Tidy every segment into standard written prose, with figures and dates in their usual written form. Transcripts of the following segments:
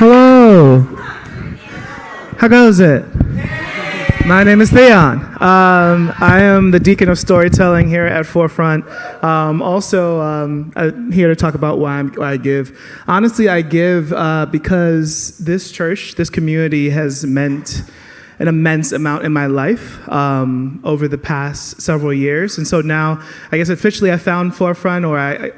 Hello. How goes it? My name is Theon. I am the Deacon of Storytelling here at Forefront. I'm here to talk about why I give. Honestly, I give because this church, this community has meant an immense amount in my life over the past several years. And so now, I guess officially I found Forefront, or I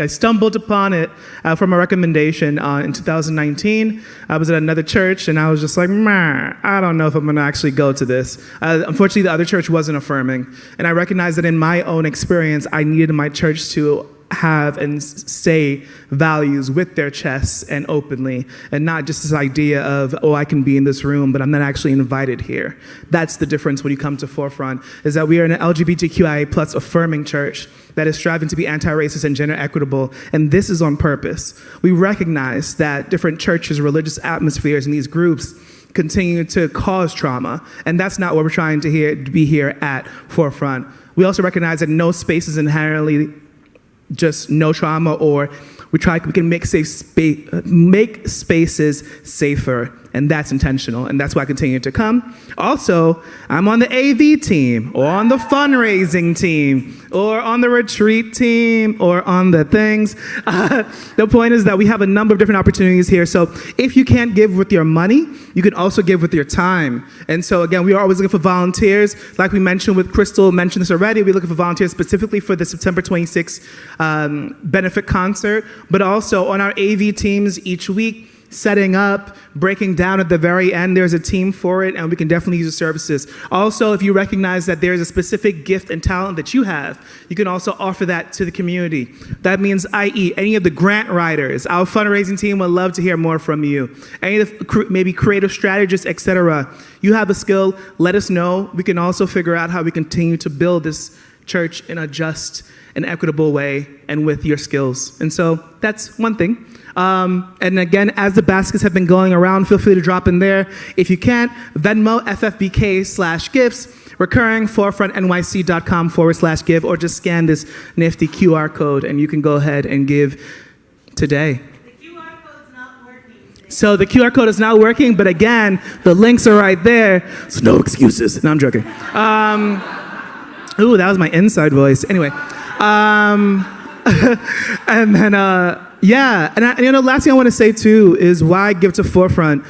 stumbled upon it from a recommendation in 2019. I was at another church and I was just like, I don't know if I'm gonna actually go to this. Unfortunately, the other church wasn't affirming. And I recognized that in my own experience, I needed my church to have and say values with their chests and openly, and not just this idea of, oh, I can be in this room, but I'm not actually invited here. That's the difference when you come to Forefront, is that we are an LGBTQIA plus affirming church that is striving to be anti-racist and gender equitable, and this is on purpose. We recognize that different churches, religious atmospheres, and these groups continue to cause trauma, and that's not what we're trying to be here at Forefront. We also recognize that no space is inherently just no trauma, or we can make spaces safer, and that's intentional, and that's why I continue to come. Also, I'm on the AV team, or on the fundraising team, or on the retreat team, or on the things. The point is that we have a number of different opportunities here, so if you can't give with your money, you can also give with your time. And so again, we are always looking for volunteers. Like we mentioned with Crystal, mentioned this already, we're looking for volunteers specifically for the September 26th benefit concert, but also on our AV teams each week, setting up, breaking down at the very end. There's a team for it, and we can definitely use the services. Also, if you recognize that there's a specific gift and talent that you have, you can also offer that to the community. That means, i.e., any of the grant writers, our fundraising team would love to hear more from you. Any of the maybe creative strategists, etc. You have a skill, let us know. We can also figure out how we continue to build this church in a just and equitable way, and with your skills. And so that's one thing. And again, as the baskets have been going around, feel free to drop in there. If you can't, Venmo, FFBK/gifts, recurring, forefrontnyc.com/give, or just scan this nifty QR code and you can go ahead and give today. The QR code's not working. So the QR code is not working, but again, the links are right there, so no excuses. No, I'm joking. Ooh, that was my inside voice. Anyway. And then, last thing I want to say too is why I give to Forefront.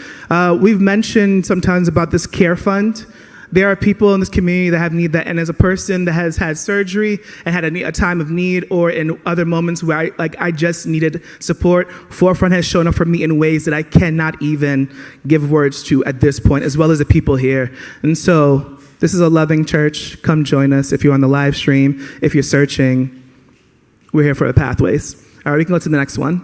We've mentioned sometimes about this care fund. There are people in this community that have need that, and as a person that has had surgery and had a time of need, or in other moments where I just needed support, Forefront has shown up for me in ways that I cannot even give words to at this point, as well as the people here. And so, this is a loving church. Come join us if you're on the live stream. If you're searching, we're here for the pathways. All right, we can go to the next one.